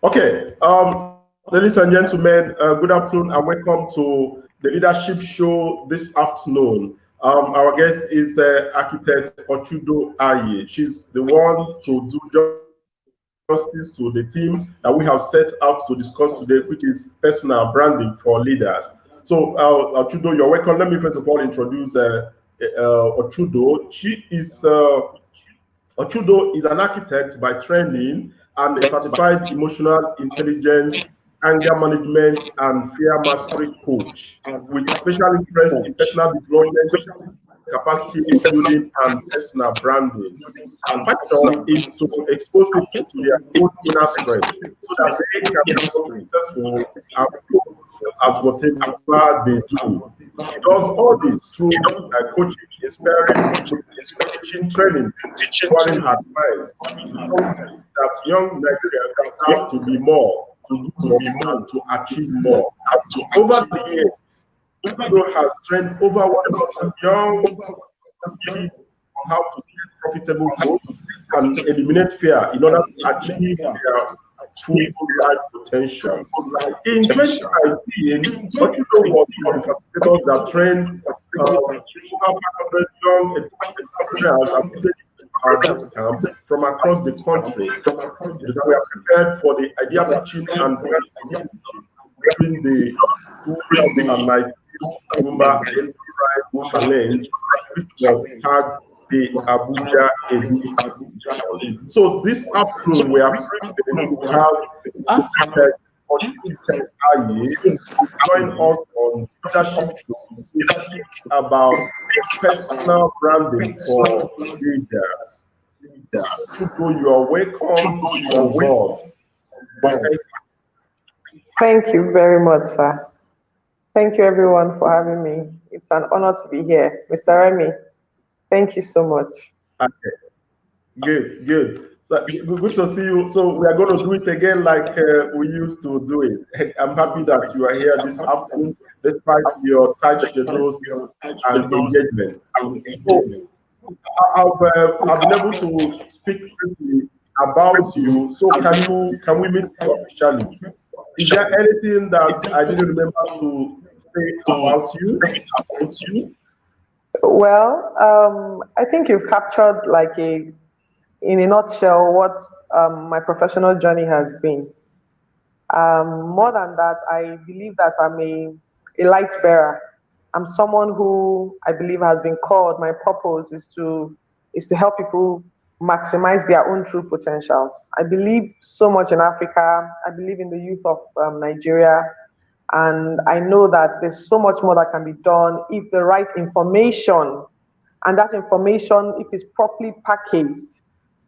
Okay, ladies and gentlemen, good afternoon and welcome to the leadership show this afternoon. Our guest is Architect Ochudo Ayi. She's the one to do justice to the theme that we have set out to discuss today, which is personal branding for leaders. So, Ochudo, you're welcome. Let me first of all introduce Ochudo. Ochudo is an architect by training and a certified emotional intelligence, anger management, and fear mastery coach with special interest in personal development, capacity building, and personal branding. Her passion is to expose people to their own inner strength so that they can become successful and at whatever they do. She does all this through coaching, inspiring, teaching, training, sharing advice. She shows that young Nigerians have to be more, to do more, and to achieve more. Over the years, Udo has trained over 100 young people on how to set profitable goals and eliminate fear in order to achieve their full life potential. In 2019, Ochudo was one of the facilitators that trained over 500 young entrepreneurs and camp from across the country. We are prepared for the idea pitching and during the Ugwumba Enterprise challenge, which was tagged the Abuja Edition. So this afternoon we are privileged to have Architect Ochudo Ayi join us on leadership show about personal branding for leaders. So you are welcome on board. Thank you very much, sir. Thank you, everyone, for having me. It's an honor to be here. Mr. Remy, thank you so much. Okay. Good. So, good to see you. So we are going to do it again like we used to do it. I'm happy that you are here this afternoon, despite your tight schedules and engagements. So, I've been able to speak briefly about you. So can we meet officially? Is there anything that I didn't remember to say about you? Well, I think you've captured in a nutshell what my professional journey has been. More than that, I believe that I'm a light bearer. I'm someone who I believe has been called. My purpose is to help people maximize their own true potentials. I believe so much in Africa. I believe in the youth of Nigeria. And I know that there's so much more that can be done if the right information, and that information, if it's properly packaged,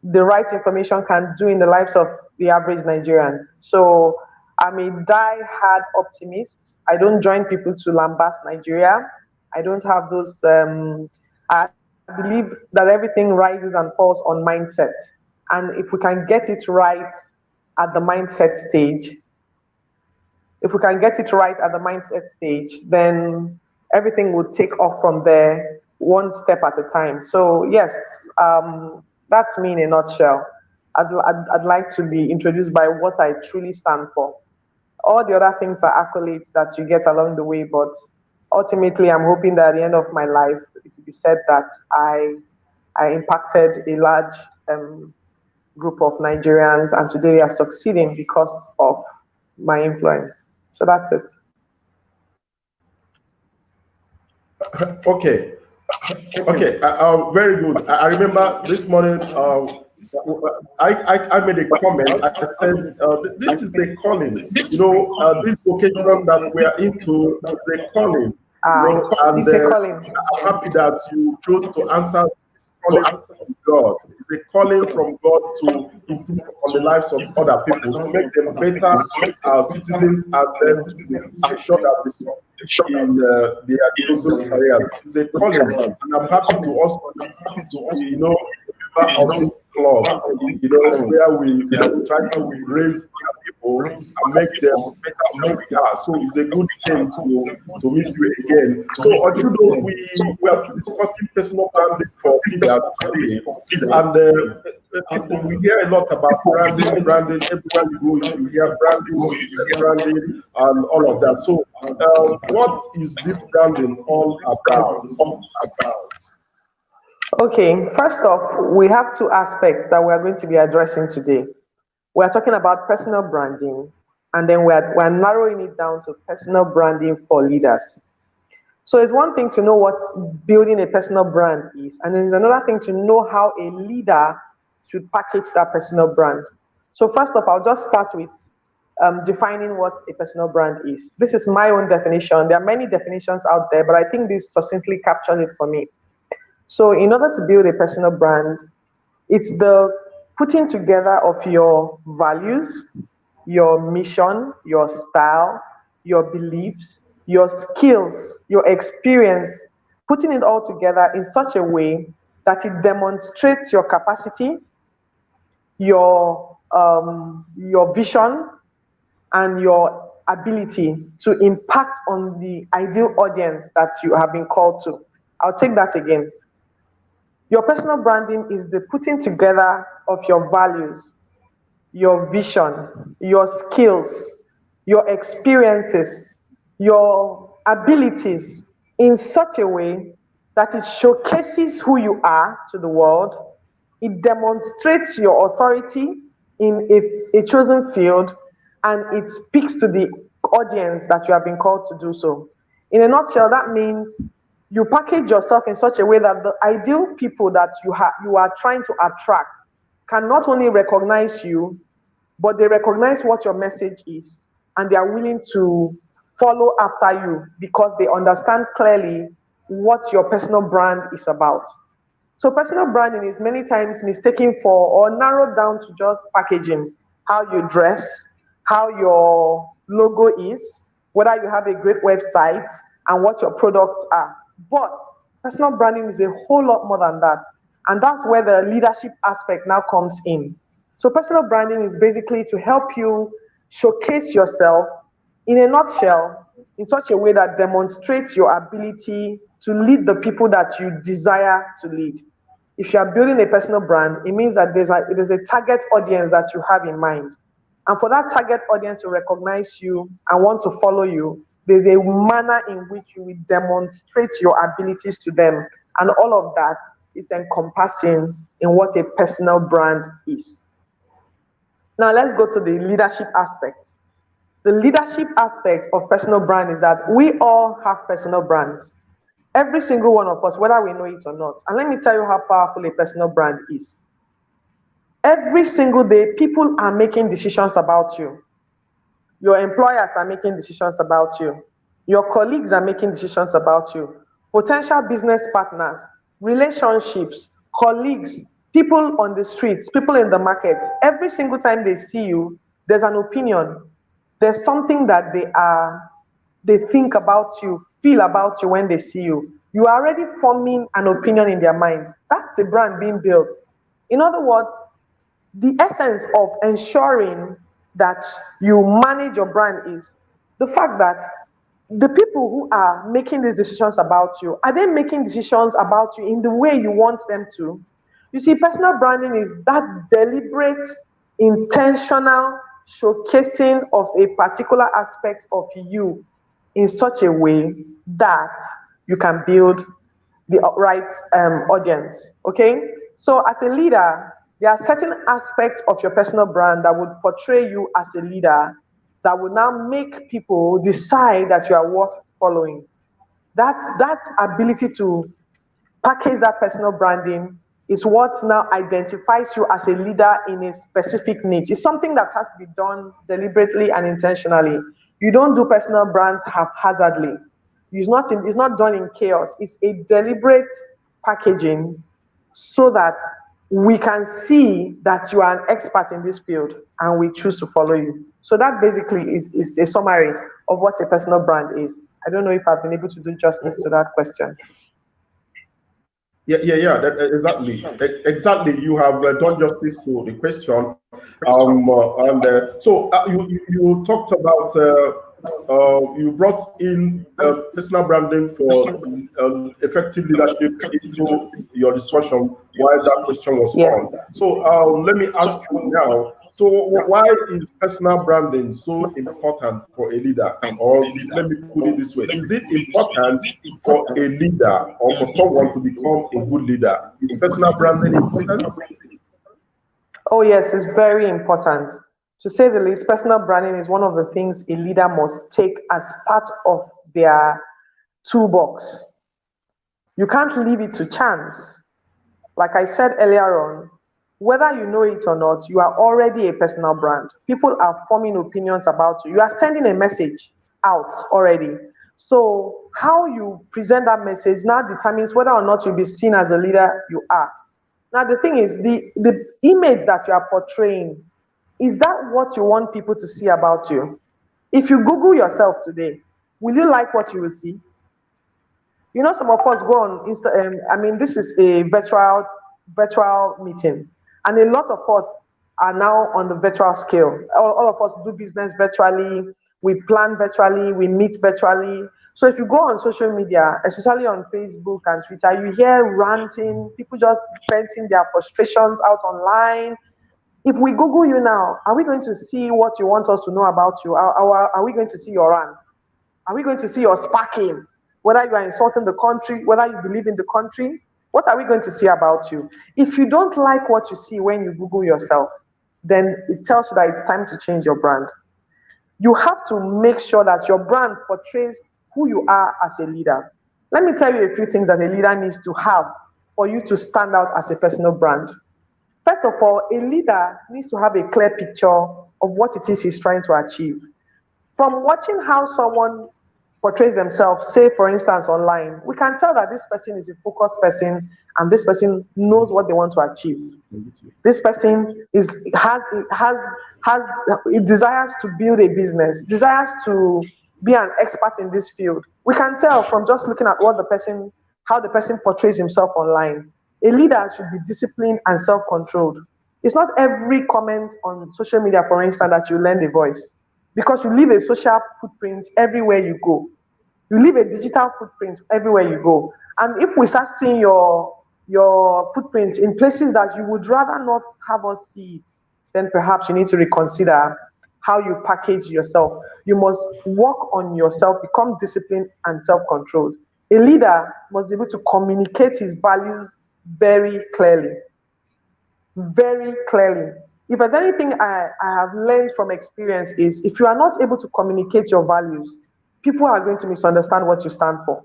the right information can do in the lives of the average Nigerian. So I'm a die-hard optimist. I don't join people to lambast Nigeria. I don't have those, I believe that everything rises and falls on mindset. And if we can get it right at the mindset stage, then everything will take off from there, one step at a time. So yes, that's me in a nutshell. I'd like to be introduced by what I truly stand for. All the other things are accolades that you get along the way, but ultimately I'm hoping that at the end of my life, it will be said that I impacted a large group of Nigerians, and today we are succeeding because of my influence. So that's it. Okay. Very good. I remember this morning. I made a comment. I said, "This is a calling. This vocation that we are into is a calling. It's a calling. I'm happy that you chose to answer this calling from God. It's a calling from God to improve on the lives of other people, to make them better citizens, and then to make sure that they succeed in their chosen careers. It's a calling, and I'm happy to also, member of this club, where we try to raise people people and make them better than we are. So it's a good thing to meet you again. So Ochudo, we are discussing personal branding for leaders today, and people, we hear a lot about branding. Everywhere you go, you hear branding, branding, and all of that. So, what is this branding all about? Okay, first off, we have two aspects that we are going to be addressing today. We are talking about personal branding, and then we're narrowing it down to personal branding for leaders. So it's one thing to know what building a personal brand is, and then it's another thing to know how a leader should package that personal brand. So first off, I'll just start with defining what a personal brand is. This is my own definition. There are many definitions out there, but I think this succinctly captures it for me. So in order to build a personal brand, it's the putting together of your values, your mission, your style, your beliefs, your skills, your experience, putting it all together in such a way that it demonstrates your capacity, your vision, and your ability to impact on the ideal audience that you have been called to. I'll take that again. Your personal branding is the putting together of your values, your vision, your skills, your experiences, your abilities in such a way that it showcases who you are to the world. It demonstrates your authority in a chosen field, and it speaks to the audience that you have been called to do so. In a nutshell, that means you package yourself in such a way that the ideal people that you are trying to attract can not only recognize you, but they recognize what your message is, and they are willing to follow after you because they understand clearly what your personal brand is about. So personal branding is many times mistaken for or narrowed down to just packaging, how you dress, how your logo is, whether you have a great website, and what your products are. But personal branding is a whole lot more than that. And that's where the leadership aspect now comes in. So personal branding is basically to help you showcase yourself in a nutshell in such a way that demonstrates your ability to lead the people that you desire to lead. If you are building a personal brand, it means that there's a target audience that you have in mind. And for that target audience to recognize you and want to follow you, there's a manner in which you will demonstrate your abilities to them. And all of that is encompassing in what a personal brand is. Now let's go to the leadership aspect. The leadership aspect of personal brand is that we all have personal brands. Every single one of us, whether we know it or not. And let me tell you how powerful a personal brand is. Every single day, people are making decisions about you. Your employers are making decisions about you. Your colleagues are making decisions about you. Potential business partners, relationships, colleagues, people on the streets, people in the markets. Every single time they see you, there's an opinion. There's something that they think about you, feel about you when they see you. You are already forming an opinion in their minds. That's a brand being built. In other words, the essence of ensuring that you manage your brand is the fact that the people who are making these decisions about you, are they making decisions about you in the way you want them to? You see, personal branding is that deliberate, intentional showcasing of a particular aspect of you in such a way that you can build the right audience. Okay? So as a leader, there are certain aspects of your personal brand that would portray you as a leader that would now make people decide that you are worth following. That ability to package that personal branding is what now identifies you as a leader in a specific niche. It's something that has to be done deliberately and intentionally. You don't do personal brands haphazardly. It's not done in chaos. It's a deliberate packaging so that we can see that you are an expert in this field and we choose to follow you. So that basically is a summary of what a personal brand is. I don't know if I've been able to do justice to that question. Yeah. Exactly. You have done justice to the question. You talked about you brought in personal branding for effective leadership into your discussion while that question was Yes. on. So let me ask you now. So why is personal branding so important for a leader? Or let me put it this way: is it important for a leader or for someone to become a good leader? Is personal branding important? Oh, yes, it's very important. To say the least, personal branding is one of the things a leader must take as part of their toolbox. You can't leave it to chance. Like I said earlier on, whether you know it or not, you are already a personal brand. People are forming opinions about you. You are sending a message out already. So, how you present that message now determines whether or not you'll be seen as a leader you are. Now, the thing is, the image that you are portraying, is that what you want people to see about you? If you Google yourself today, will you like what you will see? You know, some of us go on Insta. I mean, this is a virtual meeting, and a lot of us are now on the virtual scale. All of us do business virtually. We plan virtually. We meet virtually. So if you go on social media, especially on Facebook and Twitter, you hear ranting, people just venting their frustrations out online. If we Google you now, are we going to see what you want us to know about you? Are we going to see your rants? Are we going to see your sparking? Whether you are insulting the country, whether you believe in the country, what are we going to see about you? If you don't like what you see when you Google yourself, then it tells you that it's time to change your brand. You have to make sure that your brand portrays who you are as a leader. Let me tell you a few things that a leader needs to have for you to stand out as a personal brand. First of all, a leader needs to have a clear picture of what it is he's trying to achieve. From watching how someone portrays themselves, say for instance online, we can tell that this person is a focused person and this person knows what they want to achieve. This person has it desires to build a business, desires to be an expert in this field. We can tell from just looking at how the person portrays himself online. A leader should be disciplined and self-controlled. It's not every comment on social media, for instance, that you lend a voice, because you leave a social footprint everywhere you go. You leave a digital footprint everywhere you go. And if we start seeing your footprint in places that you would rather not have us see it, then perhaps you need to reconsider how you package yourself. You must work on yourself, become disciplined and self-controlled. A leader must be able to communicate his values very clearly. Very clearly. If there's anything I have learned from experience is, if you are not able to communicate your values, people are going to misunderstand what you stand for.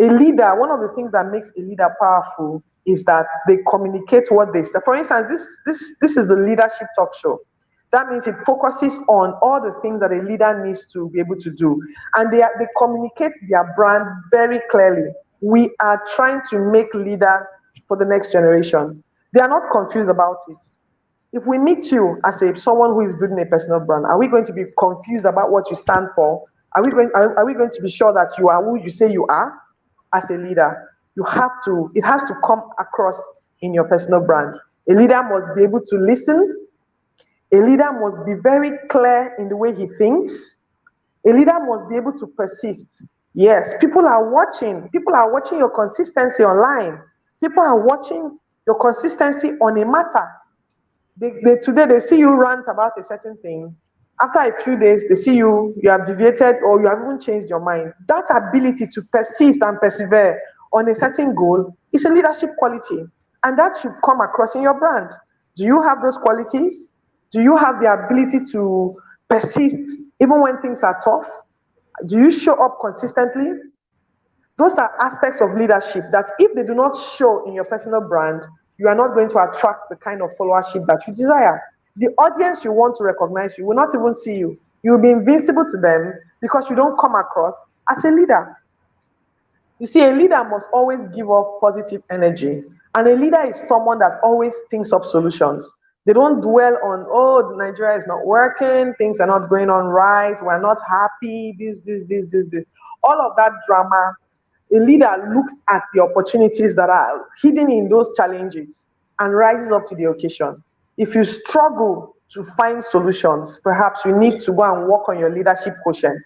A leader, one of the things that makes a leader powerful is that they communicate what they say. For instance, this is the leadership talk show. That means it focuses on all the things that a leader needs to be able to do. And they communicate their brand very clearly. We are trying to make leaders for the next generation. They are not confused about it. If we meet you as someone who is building a personal brand, are we going to be confused about what you stand for? Are we going to be sure that you are who you say you are as a leader? It has to come across in your personal brand. A leader must be able to listen. A leader must be very clear in the way he thinks. A leader must be able to persist. Yes, people are watching. People are watching your consistency online. People are watching your consistency on a matter. Today they see you rant about a certain thing. After a few days, they see you have deviated or you have even changed your mind. That ability to persist and persevere on a certain goal is a leadership quality. And that should come across in your brand. Do you have those qualities? Do you have the ability to persist even when things are tough? Do you show up consistently? Those are aspects of leadership that if they do not show in your personal brand, you are not going to attract the kind of followership that you desire. The audience you want to recognize you will not even see you. You will be invincible to them because you don't come across as a leader. You see, a leader must always give off positive energy. And a leader is someone that always thinks of solutions. They don't dwell on, oh, Nigeria is not working, things are not going on right, we're not happy, this. All of that drama. A leader looks at the opportunities that are hidden in those challenges and rises up to the occasion. If you struggle to find solutions, perhaps you need to go and work on your leadership quotient.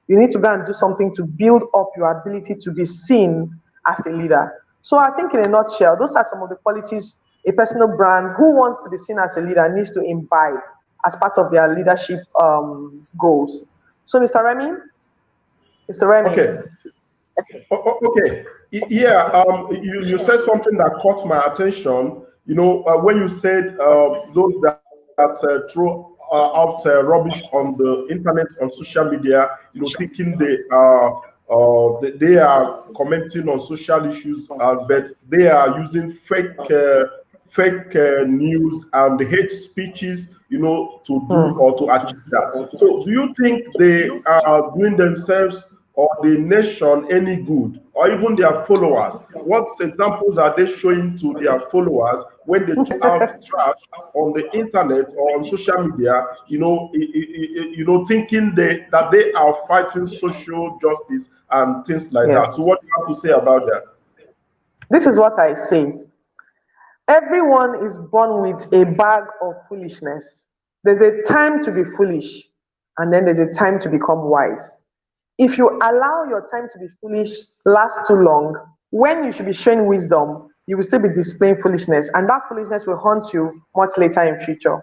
You need to go and do something to build up your ability to be seen as a leader. So I think in a nutshell, those are some of the qualities a personal brand who wants to be seen as a leader needs to imbibe as part of their leadership goals. So Mr. Remy, Okay. Okay. Yeah. You said something that caught my attention. When you said those that throw out rubbish on the internet, on social media, thinking they are commenting on social issues, but they are using fake news and hate speeches, to do or to achieve that. So, do you think they are doing themselves or the nation any good, or even their followers? What examples are they showing to their followers when they throw out trash on the internet or on social media? Thinking that they are fighting social justice and things like that. So, yes, what do you have to say about that? this is what I say. Everyone is born with a bag of foolishness. There's a time to be foolish, and then there's a time to become wise. If you allow your time to be foolish last too long, when you should be showing wisdom, you will still be displaying foolishness, and that foolishness will haunt you much later in future.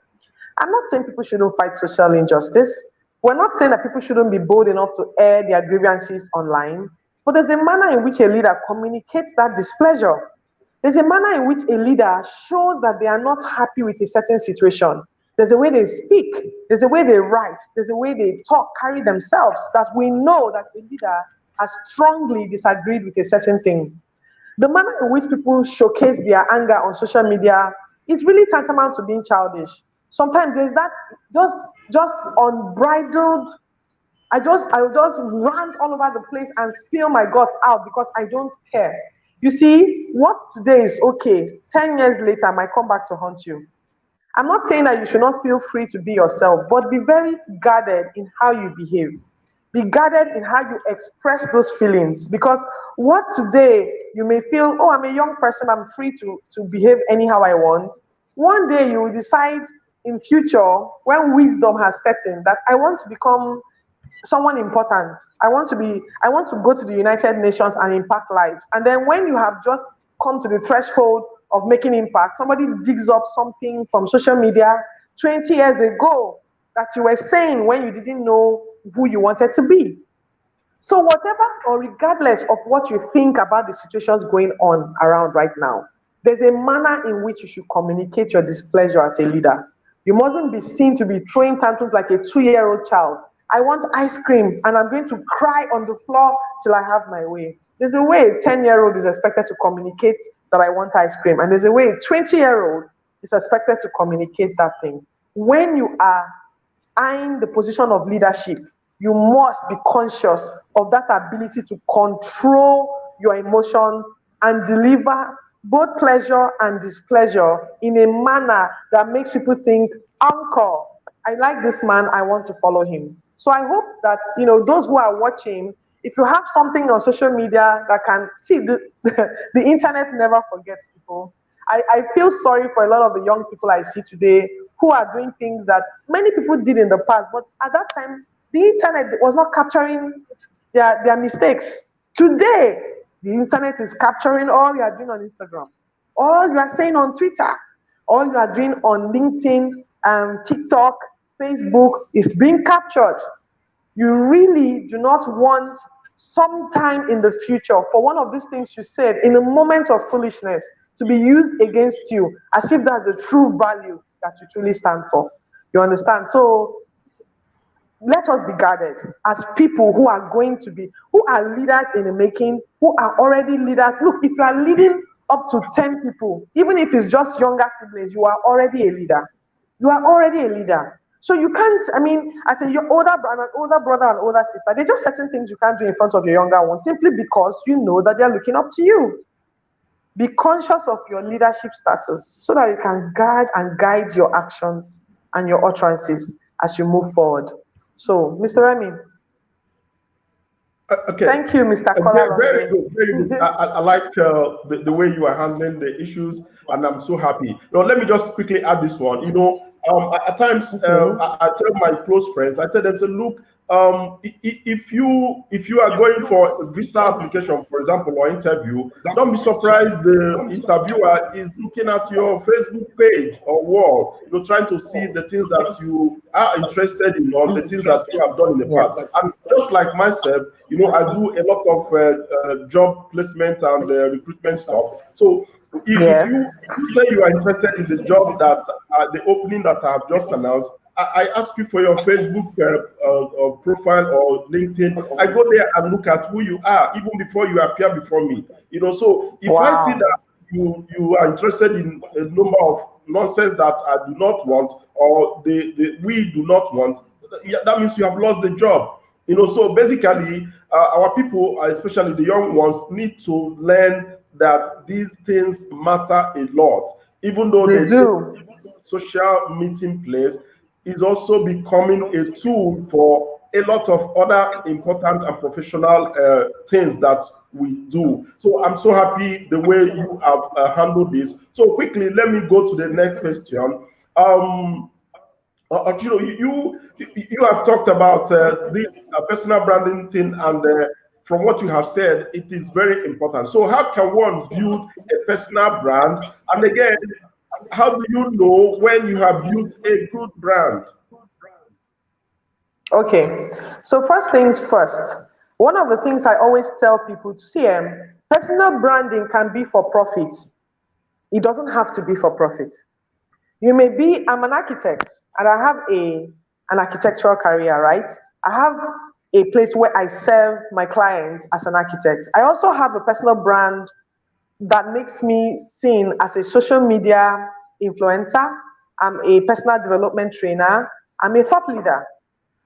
I'm not saying people shouldn't fight social injustice. We're not saying that people shouldn't be bold enough to air their grievances online, but there's a manner in which a leader communicates that displeasure. There's a manner in which a leader shows that they are not happy with a certain situation. There's a way they speak, there's a way they write, there's a way they talk, carry themselves, that we know that a leader has strongly disagreed with a certain thing. The manner in which people showcase their anger on social media is really tantamount to being childish. Sometimes there's that just unbridled. I'll just rant all over the place and spill my guts out because I don't care. You see, what today is okay, 10 years later I might come back to haunt you. I'm not saying that you should not feel free to be yourself, but be very guarded in how you behave. Be guarded in how you express those feelings. Because what today you may feel, oh, I'm a young person, I'm free to behave anyhow I want. One day you will decide in future, when wisdom has set in, that I want to become someone important. I want to go to the United Nations and impact lives. And then when you have just come to the threshold of making impact, somebody digs up something from social media 20 years ago that you were saying when you didn't know who you wanted to be. So whatever or regardless of what you think about the situations going on around right now, there's a manner in which you should communicate your displeasure as a leader. You mustn't be seen to be throwing tantrums like a 2-year-old child. I want ice cream and I'm going to cry on the floor till I have my way. There's a way a 10-year-old is expected to communicate that I want ice cream, and there's a way a 20-year-old is expected to communicate that thing. When you are eyeing the position of leadership, you must be conscious of that ability to control your emotions and deliver both pleasure and displeasure in a manner that makes people think, Uncle, I like this man, I want to follow him. So I hope that those who are watching, if you have something on social media that can see the internet never forgets people. I feel sorry for a lot of the young people I see today who are doing things that many people did in the past, but at that time the internet was not capturing their mistakes. Today, the internet is capturing all you are doing on Instagram, all you are saying on Twitter, all you are doing on LinkedIn, TikTok, Facebook is being captured. You really do not want sometime in the future for one of these things you said in a moment of foolishness to be used against you as if that's the true value that you truly stand for. You understand? So let us be guarded as people who are going to be, who are leaders in the making, who are already leaders. Look, if you are leading up to 10 people, even if it's just younger siblings, you are already a leader. You are already a leader. So you can't, as your older brother and older sister, there's just certain things you can't do in front of your younger ones simply because you know that they're looking up to you. Be conscious of your leadership status so that you can guard and guide your actions and your utterances as you move forward. So, Mr. Remy. Okay. Thank you, Mr. Very Kolalonge. good, very good. I like the way you are handling the issues, and I'm so happy. Now, let me just quickly add this one. At times, Okay. I tell my close friends, I tell them, say, look, if you are going for a visa application, for example, or interview, don't be surprised the interviewer is looking at your Facebook page or wall, trying to see the things that you are interested in or the things that you have done in the past. Yes. And just like myself, I do a lot of job placement and recruitment stuff. So if you Yes. say you are interested in the job that the opening that I have just announced, I ask you for your Facebook profile or LinkedIn. I go there and look at who you are even before you appear before me. So if I see Wow. that you are interested in a number of nonsense that I do not want, or we do not want, that means you have lost the job. So basically, our people, especially the young ones, need to learn that these things matter a lot. Even though They they take do. social meeting place, is also becoming a tool for a lot of other important and professional things that we do. So I'm so happy the way you have handled this. So quickly, let me go to the next question. You have talked about this personal branding thing, and from what you have said, it is very important. So, how can one build a personal brand? And again, how do you know when you have built a good brand? Okay. So first things first. One of the things I always tell people to see, personal branding can be for profit. It doesn't have to be for profit. You may be, I'm an architect and I have an architectural career, right? I have a place where I serve my clients as an architect. I also have a personal brand that makes me seen as a social media influencer. I'm a personal development trainer. I'm a thought leader.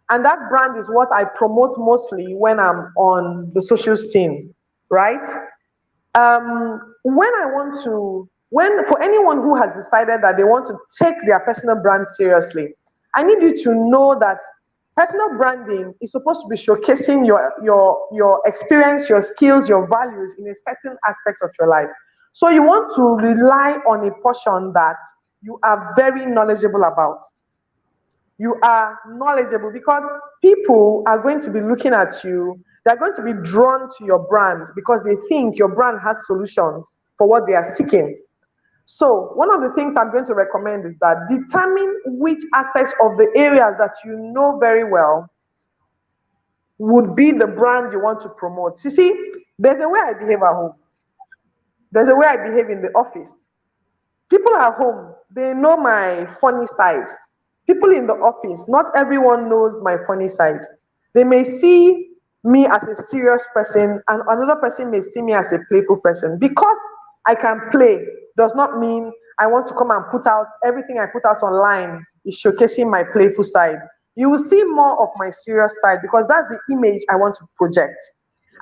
And that brand is what I promote mostly when I'm on the social scene, right? When I want to, when for anyone who has decided that they want to take their personal brand seriously, I need you to know that personal branding is supposed to be showcasing your experience, your skills, your values in a certain aspect of your life. So you want to rely on a portion that you are very knowledgeable about. You are knowledgeable because people are going to be looking at you. They're going to be drawn to your brand because they think your brand has solutions for what they are seeking. So, one of the things I'm going to recommend is that determine which aspects of the areas that you know very well would be the brand you want to promote. You see, there's a way I behave at home, there's a way I behave in the office. People at home, they know my funny side. People in the office, not everyone knows my funny side. They may see me as a serious person, and another person may see me as a playful person. Because I can play does not mean I want to come and put out everything I put out online is showcasing my playful side. You will see more of my serious side because that's the image I want to project.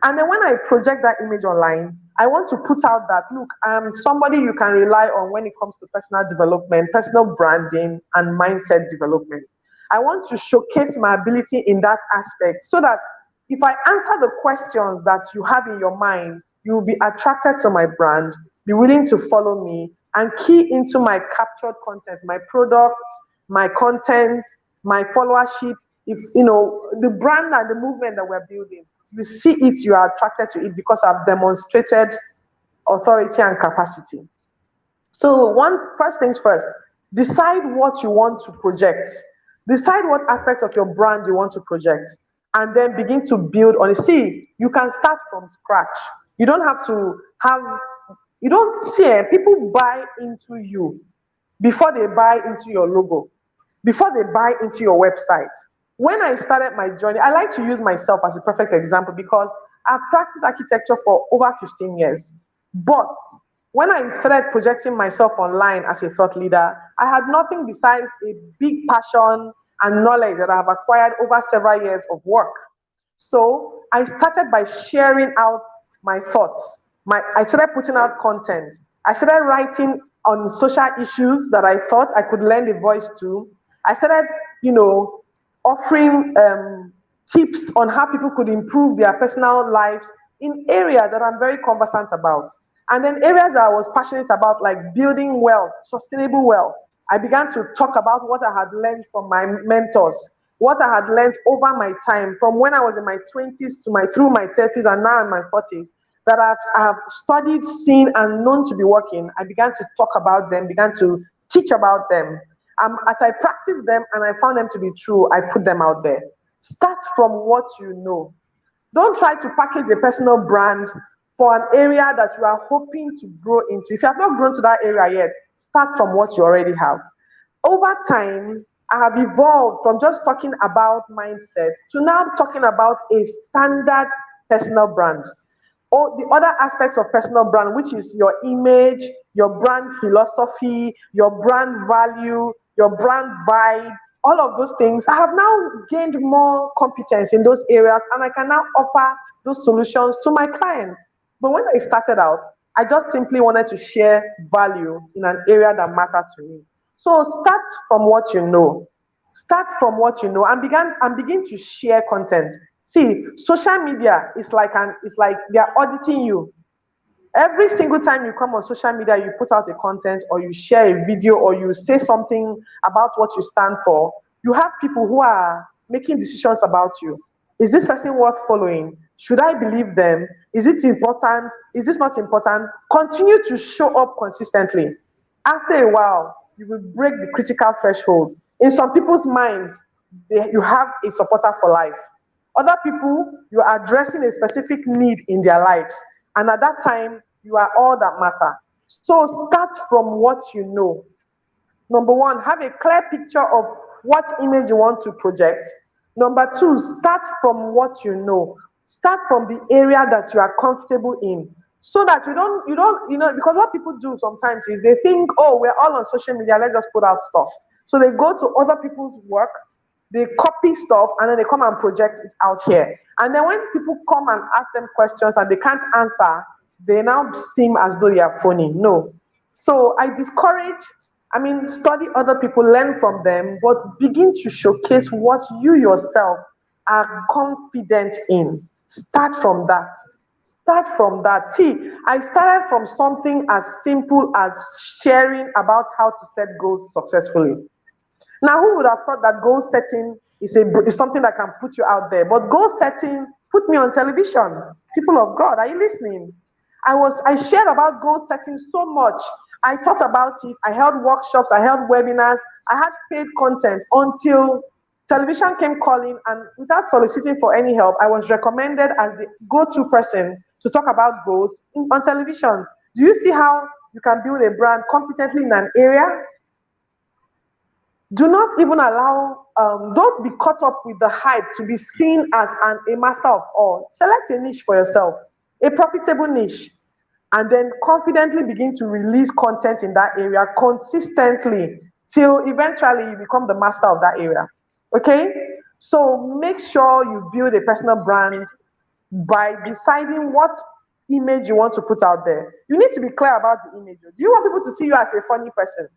And then when I project that image online, I want to put out that, look, I'm somebody you can rely on when it comes to personal development, personal branding, and mindset development. I want to showcase my ability in that aspect so that if I answer the questions that you have in your mind, you will be attracted to my brand, be willing to follow me, and key into my captured content, my products, my content, my followership. If you know the brand and the movement that we're building, you see it, you are attracted to it because I've demonstrated authority and capacity. So first things first, decide what you want to project. Decide what aspects of your brand you want to project, and then begin to build on it. See, you can start from scratch. You don't have to have, you don't see, people buy into you before they buy into your logo, before they buy into your website. When I started my journey, I like to use myself as a perfect example because I've practiced architecture for over 15 years. But when I started projecting myself online as a thought leader, I had nothing besides a big passion and knowledge that I have acquired over several years of work. So I started by sharing out my thoughts. I started putting out content. I started writing on social issues that I thought I could lend a voice to. I started, offering tips on how people could improve their personal lives in areas that I'm very conversant about. And then areas that I was passionate about, like building wealth, sustainable wealth. I began to talk about what I had learned from my mentors, what I had learned over my time, from when I was in my 20s to through my 30s and now in my 40s, that I have studied, seen, and known to be working. I began to talk about them, began to teach about them. As I practiced them and I found them to be true, I put them out there. Start from what you know. Don't try to package a personal brand for an area that you are hoping to grow into. If you have not grown to that area yet, start from what you already have. Over time, I have evolved from just talking about mindset to now talking about a standard personal brand. Or the other aspects of personal brand, which is your image, your brand philosophy, your brand value, your brand vibe, all of those things. I have now gained more competence in those areas and I can now offer those solutions to my clients. But when I started out, I just simply wanted to share value in an area that mattered to me. So start from what you know. Start from what you know and begin to share content. See, social media is like they're auditing you. Every single time you come on social media, you put out a content or you share a video or you say something about what you stand for, you have people who are making decisions about you. Is this person worth following? Should I believe them? Is it important? Is this not important? Continue to show up consistently. After a while, you will break the critical threshold. In some people's minds, you have a supporter for life. Other people, you are addressing a specific need in their lives. And at that time, you are all that matter. So start from what you know. Number one, have a clear picture of what image you want to project. Number two, start from what you know. Start from the area that you are comfortable in. So that because what people do sometimes is they think, oh, we're all on social media, let's just put out stuff. So they go to other people's work, they copy stuff, and then they come and project it out here. And then when people come and ask them questions and they can't answer, they now seem as though they are phony. No. So I discourage, study other people, learn from them, but begin to showcase what you yourself are confident in. Start from that. Start from that. See, I started from something as simple as sharing about how to set goals successfully. Now, who would have thought that goal setting is something that can put you out there? But goal setting put me on television. People of God, are you listening? I shared about goal setting so much. I thought about it. I held workshops. I held webinars. I had paid content until television came calling, and without soliciting for any help, I was recommended as the go-to person to talk about goals on television. Do you see how you can build a brand competently in an area? Do not even allow, don't be caught up with the hype to be seen as a master of all. Select a niche for yourself, a profitable niche, and then confidently begin to release content in that area consistently till eventually you become the master of that area. Okay? So make sure you build a personal brand by deciding what image you want to put out there. You need to be clear about the image. Do you want people to see you as a funny person?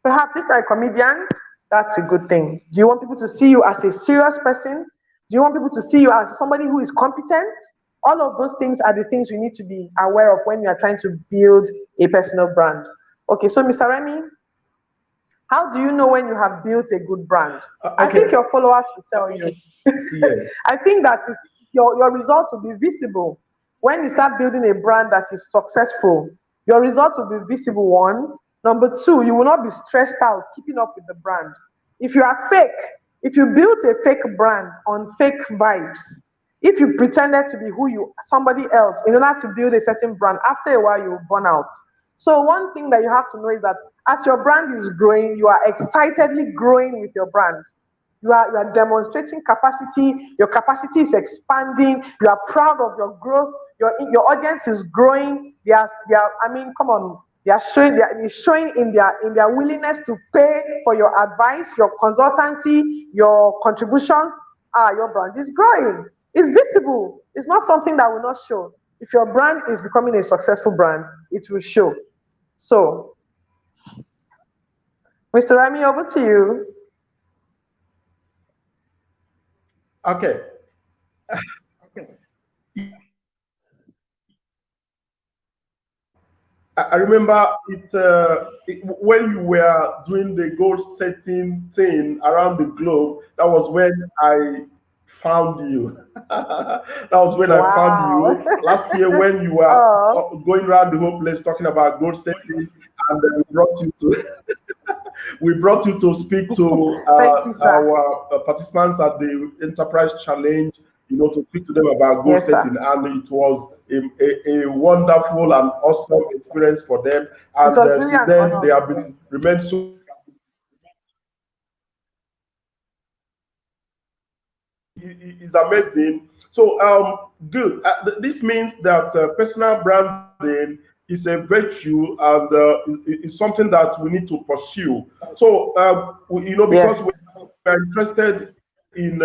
Perhaps if you're a comedian, that's a good thing. Do you want people to see you as a serious person? Do you want people to see you as somebody who is competent? All of those things are the things you need to be aware of when you are trying to build a personal brand. Okay, so Mr. Remy, how do you know when you have built a good brand? Okay. I think your followers will tell you. Yes. I think that your results will be visible. When you start building a brand that is successful, your results will be visible, one. Number two, you will not be stressed out keeping up with the brand. If you are fake, if you built a fake brand on fake vibes, if you pretended to be somebody else in order to build a certain brand, after a while you will burn out. So one thing that you have to know is that as your brand is growing, you are excitedly growing with your brand. You are demonstrating capacity, your capacity is expanding, you are proud of your growth, your audience is growing, come on. It's showing in their willingness to pay for your advice, your consultancy, your contributions. Your brand is growing. It's visible. It's not something that will not show. If your brand is becoming a successful brand, it will show. So, Mr. Remy, over to you. Okay. I remember when you were doing the goal setting thing around the globe. That was when I found you. That was when I found Wow. you last year when you were Oh, going around the whole place talking about goal setting, and then we brought you to speak to thank you, sir. our participants at the Enterprise Challenge, to speak to them about goal Yes, sir. setting. And it was a wonderful and awesome experience for them. It And was really since an then, they honor. have Yes. been remained so is amazing. So, good. This means that personal branding is a virtue and is something that we need to pursue. So, because we Yes. are interested in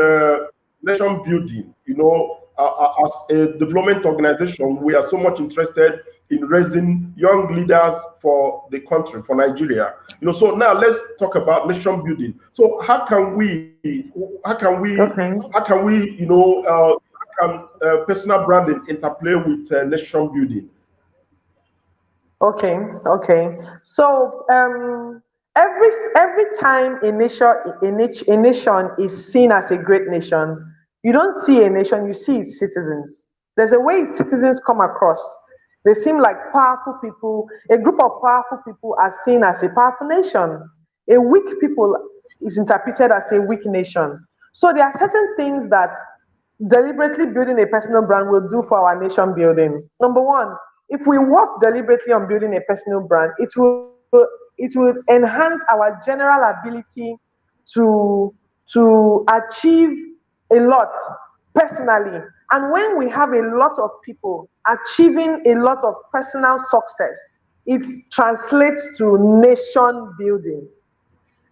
nation building, as a development organization, we are so much interested in raising young leaders for the country, for Nigeria. So now let's talk about nation building. So how can we, Okay. how can we, how can personal branding interplay with nation building? Okay, okay. So every time a nation is seen as a great nation, you don't see a nation, you see its citizens. There's a way its citizens come across. They seem like powerful people. A group of powerful people are seen as a powerful nation. A weak people is interpreted as a weak nation. So there are certain things that deliberately building a personal brand will do for our nation building. Number one, if we work deliberately on building a personal brand, it will enhance our general ability to achieve a lot personally. And when we have a lot of people achieving a lot of personal success, it translates to nation building.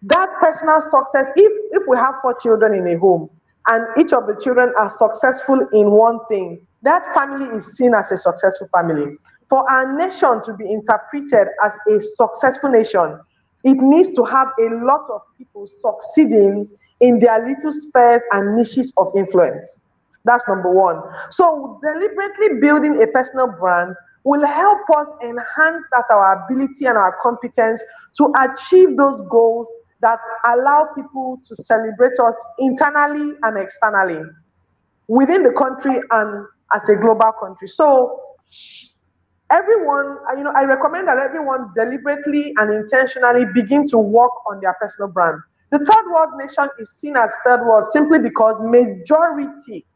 That personal success, if we have 4 children in a home and each of the children are successful in one thing, that family is seen as a successful family. For our nation to be interpreted as a successful nation, it needs to have a lot of people succeeding in their little spheres and niches of influence. That's number one. So deliberately building a personal brand will help us enhance that our ability and our competence to achieve those goals that allow people to celebrate us internally and externally within the country and as a global country. So everyone, I recommend that everyone deliberately and intentionally begin to work on their personal brand. The third world nation is seen as third world simply because majority,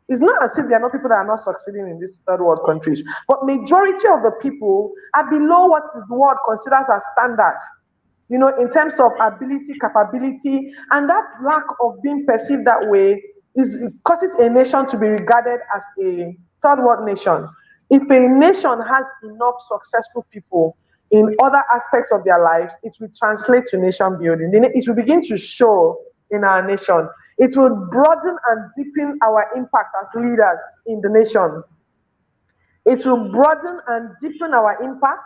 it's not as if there are not people that are not succeeding in these third world countries, but majority of the people are below what the world considers as standard, in terms of ability, capability, and that lack of being perceived that way causes a nation to be regarded as a third world nation. If a nation has enough successful people in other aspects of their lives, it will translate to nation building. It will begin to show in our nation. It will broaden and deepen our impact as leaders in the nation. It will broaden and deepen our impact.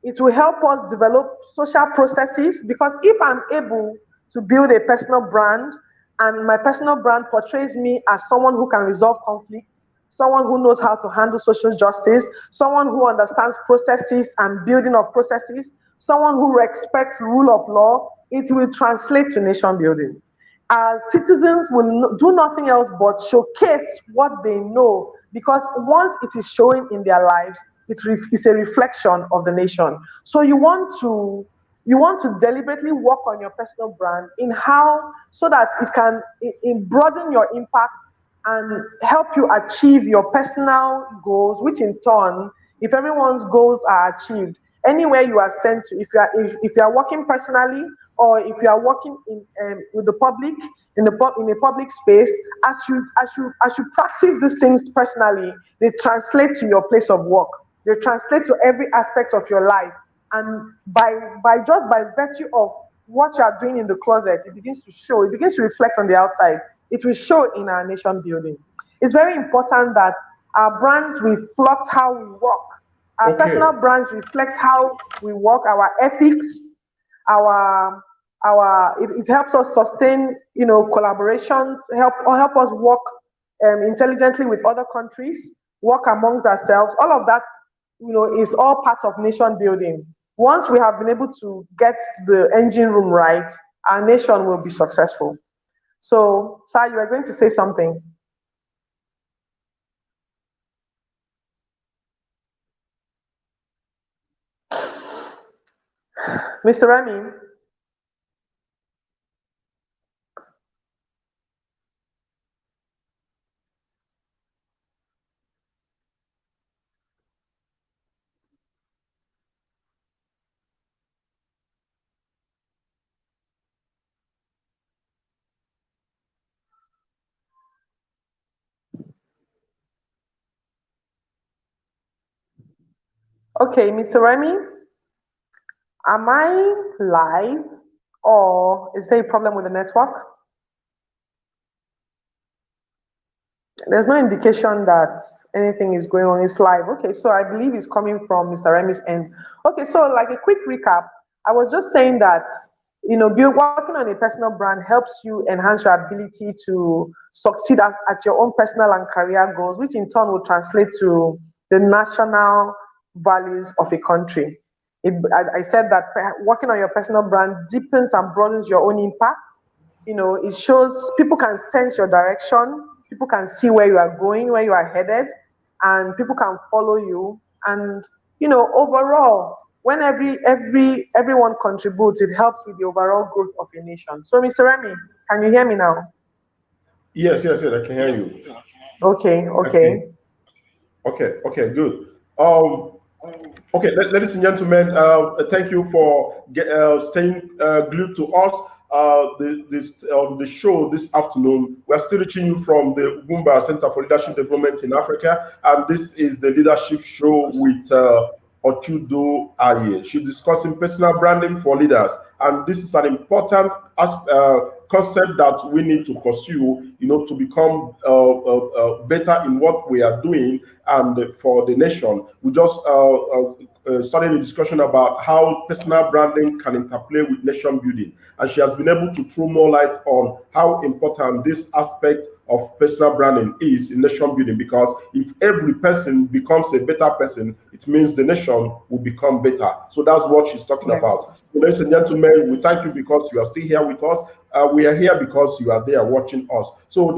It will help us develop social processes because if I'm able to build a personal brand and my personal brand portrays me as someone who can resolve conflict, someone who knows how to handle social justice, someone who understands processes and building of processes, someone who respects rule of law, it will translate to nation building. Citizens will do nothing else but showcase what they know because once it is showing in their lives, it's a reflection of the nation. So you want to deliberately work on your personal brand in how so that it can broaden your impact and help you achieve your personal goals, which in turn, if everyone's goals are achieved, anywhere you are sent to, if you are working personally or if you are working with the public in a public space, as you practice these things personally, they translate to your place of work. They translate to every aspect of your life, and by virtue of what you are doing in the closet, it begins to show. It begins to reflect on the outside. It will show in our nation building. It's very important that our brands reflect how we work. Our Okay. personal brands reflect how we work, our ethics, our it helps us sustain, collaborations, help us work intelligently with other countries, work amongst ourselves. All of that, is all part of nation building. Once we have been able to get the engine room right, our nation will be successful. So, sir, you are going to say something. Mr. Remy? Okay, Mr. Remy, am I live or is there a problem with the network? There's no indication that anything is going on. It's live. Okay, so I believe it's coming from Mr. Remy's end. Okay, so like a quick recap, I was just saying that working on a personal brand helps you enhance your ability to succeed at your own personal and career goals, which in turn will translate to the national values of a country. I said that working on your personal brand deepens and broadens your own impact. It shows people can sense your direction, people can see where you are going, where you are headed, and people can follow you. And overall, when everyone contributes, it helps with the overall growth of a nation. So, Mr. Remy, can you hear me now? Yes, yes, yes, I can hear you. Okay, Okay, okay. okay, good. Um, Okay, ladies and gentlemen, thank you for staying glued to us. The show this afternoon. We're still reaching you from the Ugwumba Center for Leadership Development in Africa, and this is the leadership show with Ochudo Ayi. She's discussing personal branding for leaders, and this is an important concept that we need to pursue, to become better in what we are doing and for the nation. We just started a discussion about how personal branding can interplay with nation building, and she has been able to throw more light on how important this aspect of personal branding is in nation building, because if every person becomes a better person, it means the nation will become better. So that's what she's talking Yes. about. So, ladies and gentlemen, we thank you because you are still here with us. We are here because you are there watching us. So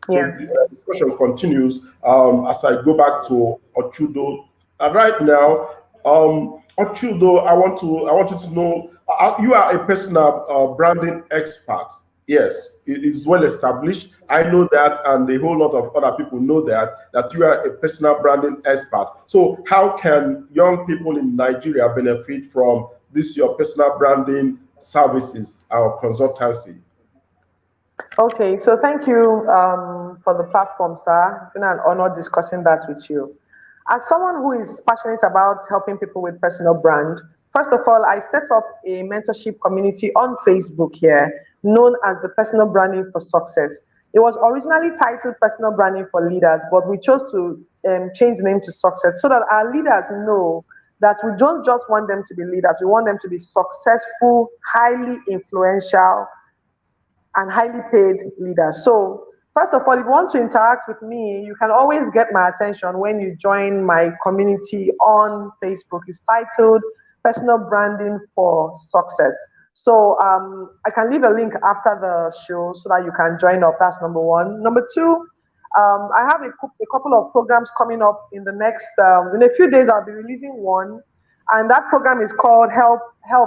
Yes. the discussion continues as I go back to Ochudo. Right now, Ochudo, I want you to know you are a personal branding expert. Yes, it is well established. I know that, and a whole lot of other people know that you are a personal branding expert. So, how can young people in Nigeria benefit from this your personal branding services or consultancy? Okay, so thank you for the platform, sir. It's been an honor discussing that with you. As someone who is passionate about helping people with personal brand, first of all, I set up a mentorship community on Facebook here, known as the Personal Branding for Success. It was originally titled Personal Branding for Leaders, but we chose to change the name to Success so that our leaders know that we don't just want them to be leaders, we want them to be successful, highly influential, and highly paid leaders. So, first of all, if you want to interact with me, you can always get my attention when you join my community on Facebook. It's titled Personal Branding for Success. So, I can leave a link after the show so that you can join up. That's number one. Number two, I have a couple of programs coming up in the next, in a few days, I'll be releasing one. And that program is called Help,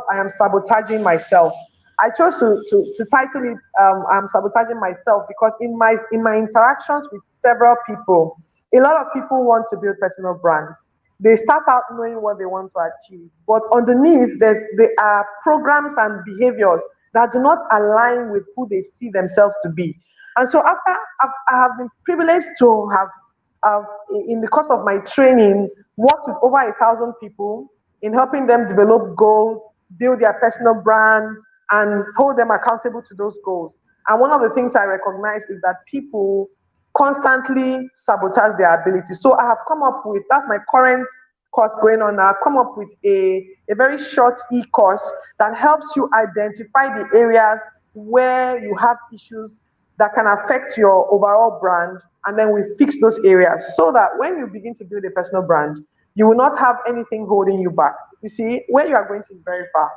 I Am Sabotaging Myself. I chose to title it I'm Sabotaging Myself because in my interactions with several people, a lot of people want to build personal brands. They start out knowing what they want to achieve, but underneath there are programs and behaviors that do not align with who they see themselves to be. And so after I have been privileged to have in the course of my training worked with over 1,000 people in helping them develop goals, build their personal brands, and hold them accountable to those goals. And one of the things I recognize is that people constantly sabotage their ability. So I have come up with, that's my current course going on now, I've come up with a very short e-course that helps you identify the areas where you have issues that can affect your overall brand, and then we fix those areas so that when you begin to build a personal brand, you will not have anything holding you back. You see, where you are going to is very far.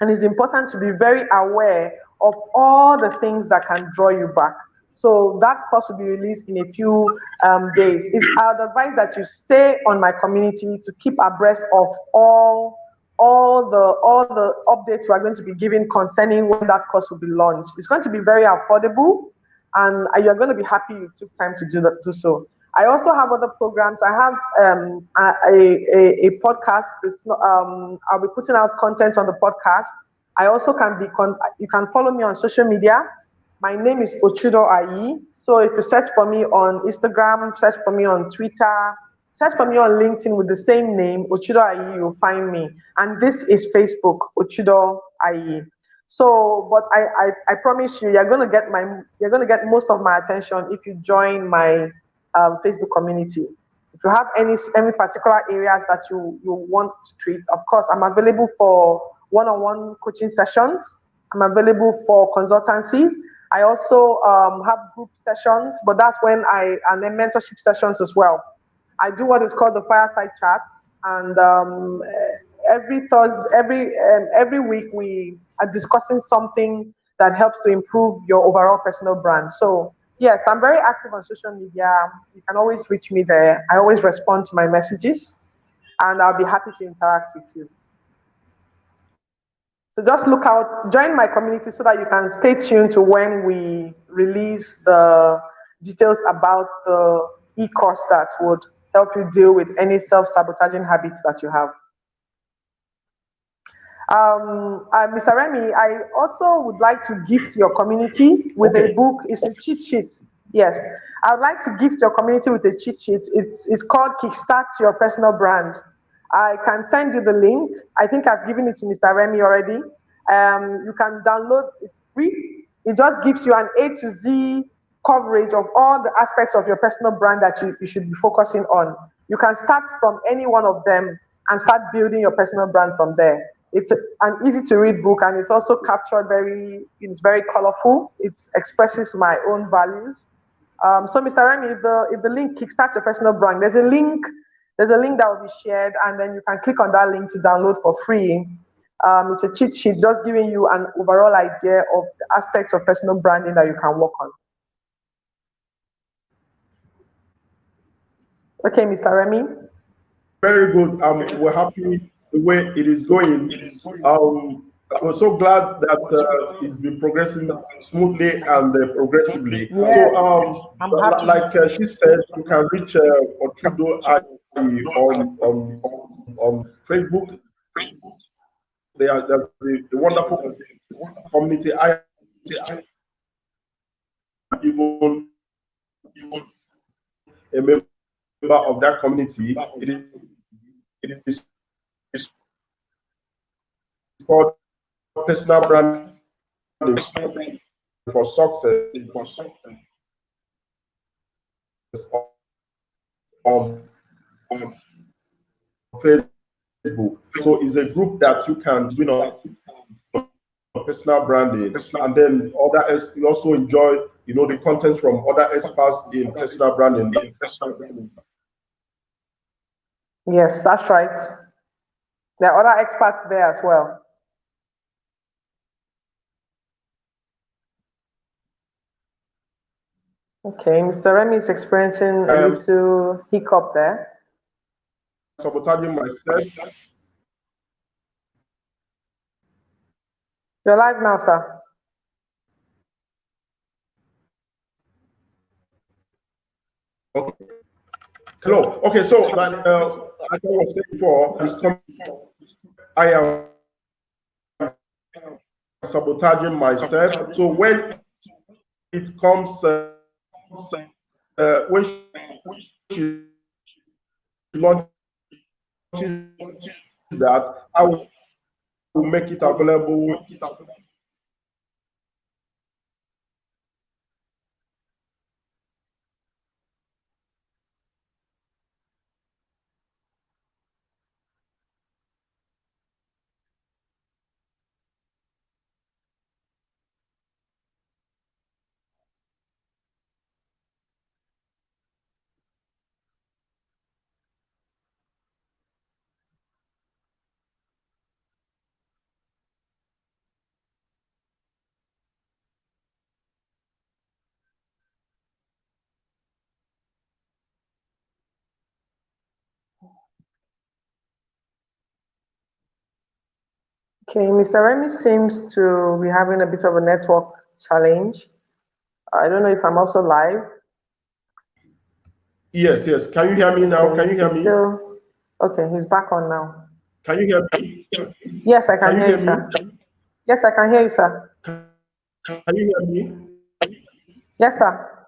And it's important to be very aware of all the things that can draw you back. So that course will be released in a few days. I would advise that you stay on my community to keep abreast of all the updates we are going to be giving concerning when that course will be launched. It's going to be very affordable, and you're going to be happy you took time to do so. I also have other programs. I have a podcast. I'll be putting out content on the podcast. I also you can follow me on social media. My name is Ochudo Ayi. So if you search for me on Instagram, search for me on Twitter, search for me on LinkedIn with the same name, Ochudo Ayi, you'll find me. And this is Facebook, Ochudo Ayi. So, but I promise you, you're gonna get most of my attention if you join my Facebook community. If you have any particular areas that you want to treat, of course, I'm available for one-on-one coaching sessions. I'm available for consultancy. I also have group sessions, but that's when and then mentorship sessions as well. I do what is called the fireside chats, and every Thursday, every week we are discussing something that helps to improve your overall personal brand. So yes, I'm very active on social media. You can always reach me there. I always respond to my messages, and I'll be happy to interact with you. So just look out, join my community so that you can stay tuned to when we release the details about the e-course that would help you deal with any self-sabotaging habits that you have. Mr. Remy, I also would like to gift your community with a book. It's a cheat sheet. Yes, I would like to gift your community with a cheat sheet. It's called Kickstart Your Personal Brand. I can send you the link. I think I've given it to Mr. Remy already. You can download. It's free. It just gives you an A to Z coverage of all the aspects of your personal brand that you should be focusing on. You can start from any one of them and start building your personal brand from there. It's an easy to read book, and it's also captured it's very colorful. It expresses my own values. So Mr. Remy, if the link Kickstart Your Personal Brand, there's a link that will be shared, and then you can click on that link to download for free. It's a cheat sheet just giving you an overall idea of the aspects of personal branding that you can work on. Okay, Mr. Remy. Very good. We're happy the way it is going. We're so glad that it's been progressing smoothly and progressively. Yes, so, like she said, you can reach Ochudo Ayi on Facebook. There's a wonderful community. I even a member of that community. It is called personal branding for success on Facebook. So it's a group that you can join on personal branding, and then you also enjoy the content from other experts in personal branding. Yes, that's right. There are other experts there as well. Okay, Mr. Remy is experiencing a little hiccup there. Sabotaging myself. You're live now, sir. Okay. Hello. Okay, so like I was saying before, I am sabotaging myself. So when it comes, when she launches that, I will make it available. Okay, Mr. Remy seems to be having a bit of a network challenge. I don't know if I'm also live. Yes, yes. Can you hear me now? Okay, Can you hear he's me? still, okay, he's back on now. Can you hear me? Yes, I can Can you hear hear you, me? sir. Yes, I can hear you, sir. Can you hear me? Yes, sir.